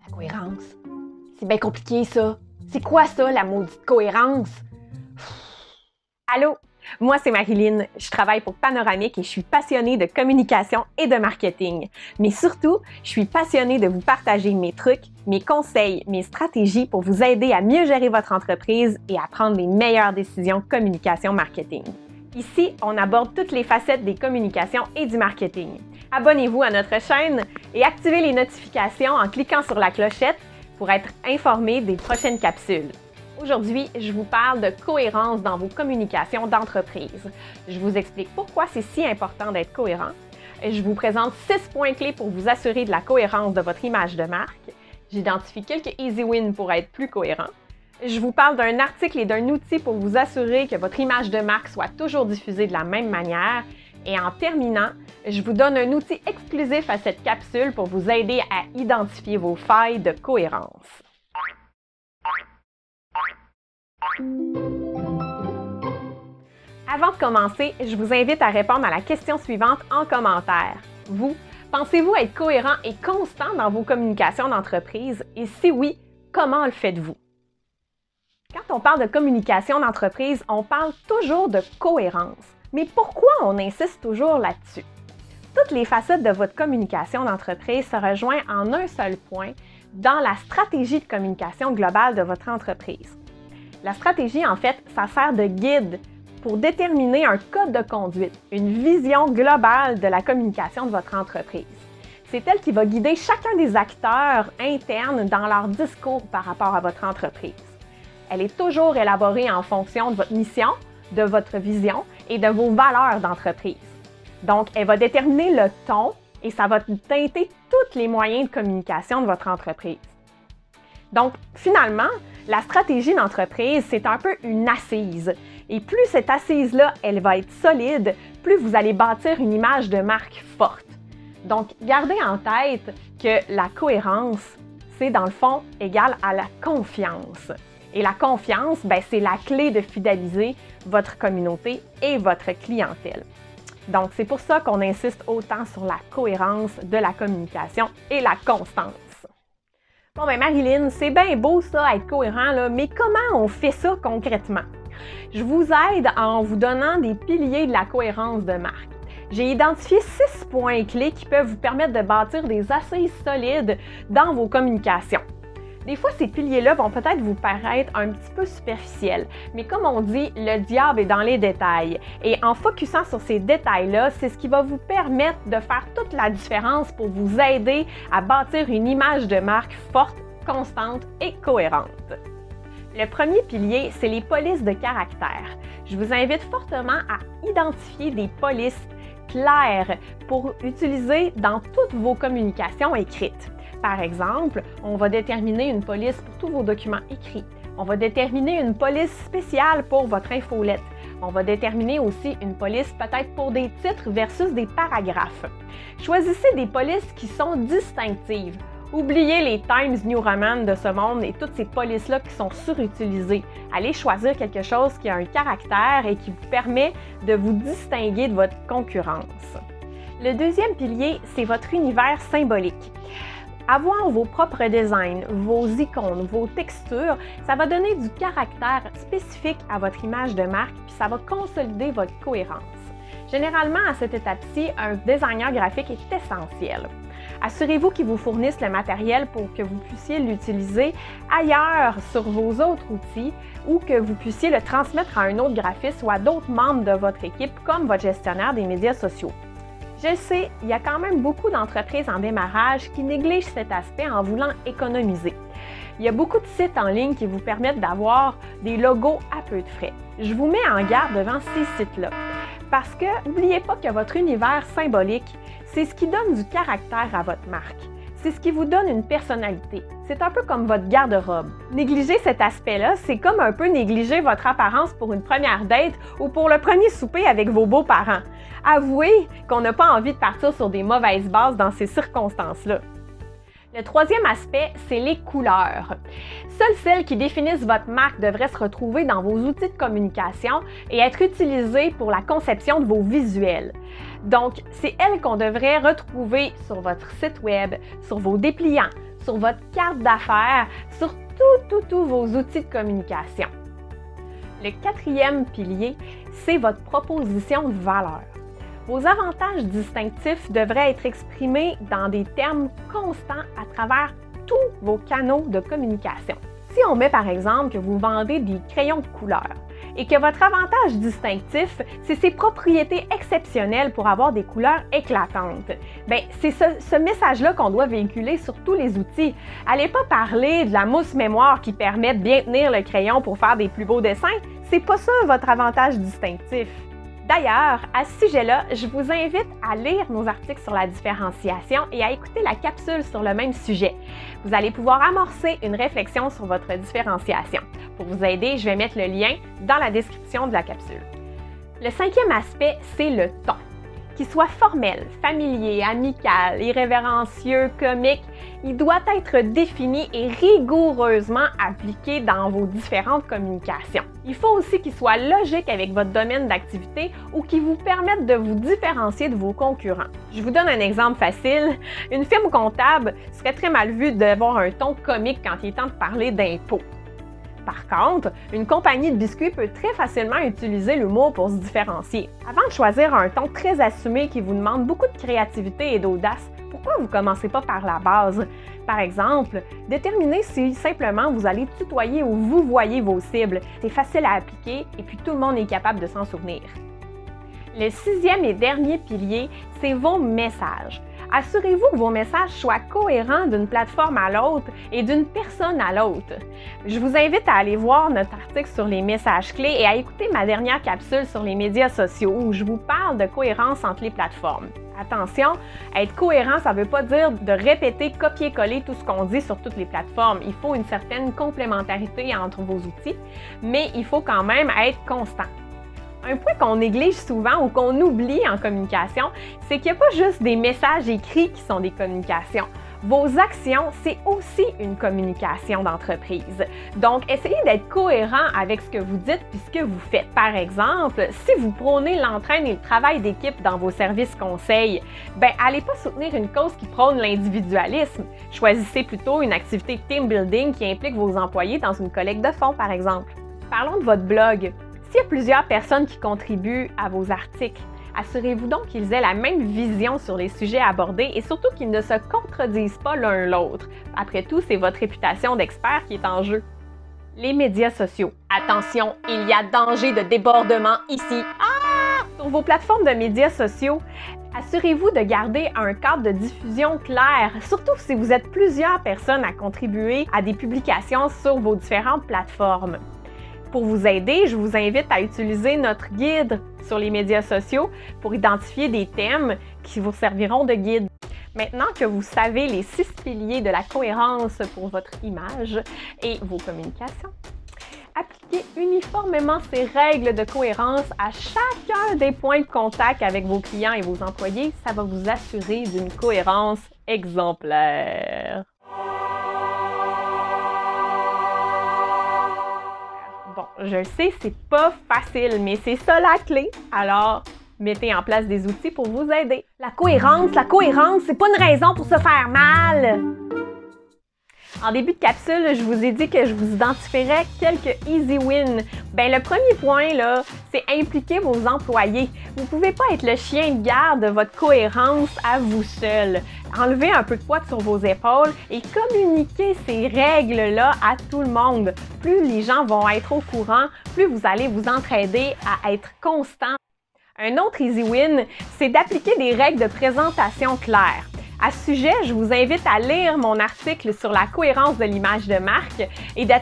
La cohérence. C'est bien compliqué, ça. C'est quoi ça, la maudite cohérence? Allô? Moi, c'est Marilyn. Je travaille pour Panoramique et je suis passionnée de communication et de marketing. Mais surtout, je suis passionnée de vous partager mes trucs, mes conseils, mes stratégies pour vous aider à mieux gérer votre entreprise et à prendre les meilleures décisions communication-marketing. Ici, on aborde toutes les facettes des communications et du marketing. Abonnez-vous à notre chaîne et activez les notifications en cliquant sur la clochette pour être informé des prochaines capsules. Aujourd'hui, je vous parle de cohérence dans vos communications d'entreprise. Je vous explique pourquoi c'est si important d'être cohérent. Je vous présente 6 points clés pour vous assurer de la cohérence de votre image de marque. J'identifie quelques easy wins pour être plus cohérent. Je vous parle d'un article et d'un outil pour vous assurer que votre image de marque soit toujours diffusée de la même manière. Et en terminant, je vous donne un outil exclusif à cette capsule pour vous aider à identifier vos failles de cohérence. Avant de commencer, je vous invite à répondre à la question suivante en commentaire. Vous, pensez-vous être cohérent et constant dans vos communications d'entreprise? Et si oui, comment le faites-vous? Quand on parle de communication d'entreprise, on parle toujours de cohérence. Mais pourquoi on insiste toujours là-dessus? Toutes les facettes de votre communication d'entreprise se rejoignent en un seul point, dans la stratégie de communication globale de votre entreprise. La stratégie, en fait, ça sert de guide pour déterminer un code de conduite, une vision globale de la communication de votre entreprise. C'est elle qui va guider chacun des acteurs internes dans leur discours par rapport à votre entreprise. Elle est toujours élaborée en fonction de votre mission, de votre vision et de vos valeurs d'entreprise. Donc, elle va déterminer le ton et ça va teinter tous les moyens de communication de votre entreprise. Donc, finalement, la stratégie d'entreprise, c'est un peu une assise. Et plus cette assise-là, elle va être solide, plus vous allez bâtir une image de marque forte. Donc, gardez en tête que la cohérence, c'est dans le fond égal à la confiance. Et la confiance, c'est la clé de fidéliser votre communauté et votre clientèle. Donc, c'est pour ça qu'on insiste autant sur la cohérence de la communication et la constance. Bon, Marilyn, c'est bien beau ça, être cohérent, là, mais comment on fait ça concrètement? Je vous aide en vous donnant des piliers de la cohérence de marque. J'ai identifié 6 points clés qui peuvent vous permettre de bâtir des assises solides dans vos communications. Des fois, ces piliers-là vont peut-être vous paraître un petit peu superficiels, mais comme on dit, le diable est dans les détails. Et en focusant sur ces détails-là, c'est ce qui va vous permettre de faire toute la différence pour vous aider à bâtir une image de marque forte, constante et cohérente. Le premier pilier, c'est les polices de caractère. Je vous invite fortement à identifier des polices claires pour utiliser dans toutes vos communications écrites. Par exemple, on va déterminer une police pour tous vos documents écrits. On va déterminer une police spéciale pour votre infolette. On va déterminer aussi une police peut-être pour des titres versus des paragraphes. Choisissez des polices qui sont distinctives. Oubliez les Times New Roman de ce monde et toutes ces polices-là qui sont surutilisées. Allez choisir quelque chose qui a un caractère et qui vous permet de vous distinguer de votre concurrence. Le deuxième pilier, c'est votre univers symbolique. Avoir vos propres designs, vos icônes, vos textures, ça va donner du caractère spécifique à votre image de marque puis ça va consolider votre cohérence. Généralement, à cette étape-ci, un designer graphique est essentiel. Assurez-vous qu'il vous fournisse le matériel pour que vous puissiez l'utiliser ailleurs sur vos autres outils ou que vous puissiez le transmettre à un autre graphiste ou à d'autres membres de votre équipe comme votre gestionnaire des médias sociaux. Je sais, il y a quand même beaucoup d'entreprises en démarrage qui négligent cet aspect en voulant économiser. Il y a beaucoup de sites en ligne qui vous permettent d'avoir des logos à peu de frais. Je vous mets en garde devant ces sites-là. Parce que n'oubliez pas que votre univers symbolique, c'est ce qui donne du caractère à votre marque. C'est ce qui vous donne une personnalité. C'est un peu comme votre garde-robe. Négliger cet aspect-là, c'est comme un peu négliger votre apparence pour une première date ou pour le premier souper avec vos beaux-parents. Avouez qu'on n'a pas envie de partir sur des mauvaises bases dans ces circonstances-là. Le troisième aspect, c'est les couleurs. Seules celles qui définissent votre marque devraient se retrouver dans vos outils de communication et être utilisées pour la conception de vos visuels. Donc, c'est elles qu'on devrait retrouver sur votre site web, sur vos dépliants, sur votre carte d'affaires, sur tous vos outils de communication. Le quatrième pilier, c'est votre proposition de valeur. Vos avantages distinctifs devraient être exprimés dans des termes constants à travers tous vos canaux de communication. Si on met par exemple que vous vendez des crayons de couleur et que votre avantage distinctif, c'est ses propriétés exceptionnelles pour avoir des couleurs éclatantes, bien, c'est ce message-là qu'on doit véhiculer sur tous les outils. Allez pas parler de la mousse mémoire qui permet de bien tenir le crayon pour faire des plus beaux dessins. C'est pas ça votre avantage distinctif. D'ailleurs, à ce sujet-là, je vous invite à lire nos articles sur la différenciation et à écouter la capsule sur le même sujet. Vous allez pouvoir amorcer une réflexion sur votre différenciation. Pour vous aider, je vais mettre le lien dans la description de la capsule. Le cinquième aspect, c'est le ton. Qu'il soit formel, familier, amical, irrévérencieux, comique, il doit être défini et rigoureusement appliqué dans vos différentes communications. Il faut aussi qu'il soit logique avec votre domaine d'activité ou qu'il vous permette de vous différencier de vos concurrents. Je vous donne un exemple facile. Une firme comptable serait très mal vue d'avoir un ton comique quand il est temps de parler d'impôts. Par contre, une compagnie de biscuits peut très facilement utiliser l'humour pour se différencier. Avant de choisir un ton très assumé qui vous demande beaucoup de créativité et d'audace, pourquoi vous ne commencez pas par la base? Par exemple, déterminez si simplement vous allez tutoyer ou vous voyez vos cibles. C'est facile à appliquer et puis tout le monde est capable de s'en souvenir. Le sixième et dernier pilier, c'est vos messages. Assurez-vous que vos messages soient cohérents d'une plateforme à l'autre et d'une personne à l'autre. Je vous invite à aller voir notre article sur les messages clés et à écouter ma dernière capsule sur les médias sociaux où je vous parle de cohérence entre les plateformes. Attention, être cohérent, ça ne veut pas dire de répéter, copier-coller tout ce qu'on dit sur toutes les plateformes. Il faut une certaine complémentarité entre vos outils, mais il faut quand même être constant. Un point qu'on néglige souvent ou qu'on oublie en communication, c'est qu'il n'y a pas juste des messages écrits qui sont des communications. Vos actions, c'est aussi une communication d'entreprise. Donc, essayez d'être cohérent avec ce que vous dites et ce que vous faites. Par exemple, si vous prônez l'entraide et le travail d'équipe dans vos services conseils, allez pas soutenir une cause qui prône l'individualisme. Choisissez plutôt une activité team building qui implique vos employés dans une collecte de fonds, par exemple. Parlons de votre blog. S'il y a plusieurs personnes qui contribuent à vos articles, assurez-vous donc qu'ils aient la même vision sur les sujets abordés et surtout qu'ils ne se contredisent pas l'un l'autre. Après tout, c'est votre réputation d'expert qui est en jeu. Les médias sociaux. Attention, il y a danger de débordement ici. Sur vos plateformes de médias sociaux, assurez-vous de garder un cadre de diffusion clair, surtout si vous êtes plusieurs personnes à contribuer à des publications sur vos différentes plateformes. Pour vous aider, je vous invite à utiliser notre guide sur les médias sociaux pour identifier des thèmes qui vous serviront de guide. Maintenant que vous savez les 6 piliers de la cohérence pour votre image et vos communications, appliquez uniformément ces règles de cohérence à chacun des points de contact avec vos clients et vos employés. Ça va vous assurer d'une cohérence exemplaire. Bon, je le sais, c'est pas facile, mais c'est ça la clé. Alors, mettez en place des outils pour vous aider. La cohérence, c'est pas une raison pour se faire mal. En début de capsule, je vous ai dit que je vous identifierais quelques easy wins. Le premier point, là, c'est impliquer vos employés. Vous ne pouvez pas être le chien de garde de votre cohérence à vous seul. Enlevez un peu de poids sur vos épaules et communiquez ces règles-là à tout le monde. Plus les gens vont être au courant, plus vous allez vous entraider à être constant. Un autre easy win, c'est d'appliquer des règles de présentation claires. À ce sujet, je vous invite à lire mon article sur la cohérence de l'image de marque et de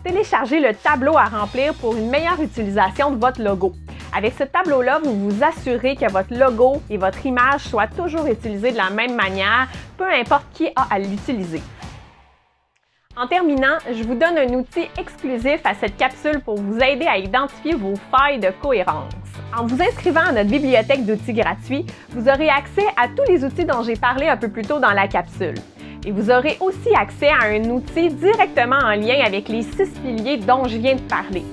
télécharger le tableau à remplir pour une meilleure utilisation de votre logo. Avec ce tableau-là, vous vous assurez que votre logo et votre image soient toujours utilisés de la même manière, peu importe qui a à l'utiliser. En terminant, je vous donne un outil exclusif à cette capsule pour vous aider à identifier vos failles de cohérence. En vous inscrivant à notre bibliothèque d'outils gratuits, vous aurez accès à tous les outils dont j'ai parlé un peu plus tôt dans la capsule. Et vous aurez aussi accès à un outil directement en lien avec les 6 piliers dont je viens de parler.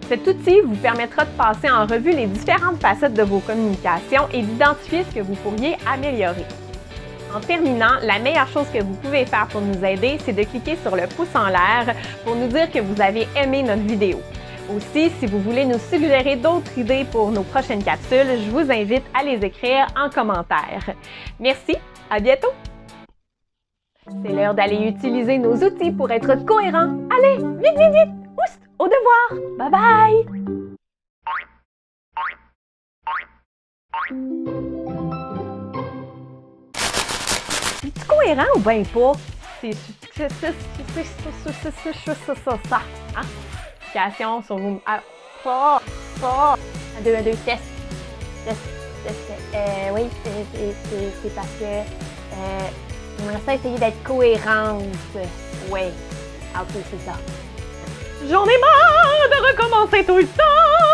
Cet outil vous permettra de passer en revue les différentes facettes de vos communications et d'identifier ce que vous pourriez améliorer. En terminant, la meilleure chose que vous pouvez faire pour nous aider, c'est de cliquer sur le pouce en l'air pour nous dire que vous avez aimé notre vidéo. Aussi, si vous voulez nous suggérer d'autres idées pour nos prochaines capsules, je vous invite à les écrire en commentaire. Merci, à bientôt! C'est l'heure d'aller utiliser nos outils pour être cohérents. Allez, vite, vite, vite! Oust, au devoir! Bye bye! Es-tu cohérent ou bien pas? C'est ça. Hein? Application sur vous. Un, deux, test. Oui, c'est parce que j'aimerais ça essayer d'être cohérente. Ouais. Ok, c'est ça. J'en ai marre de recommencer tout le temps!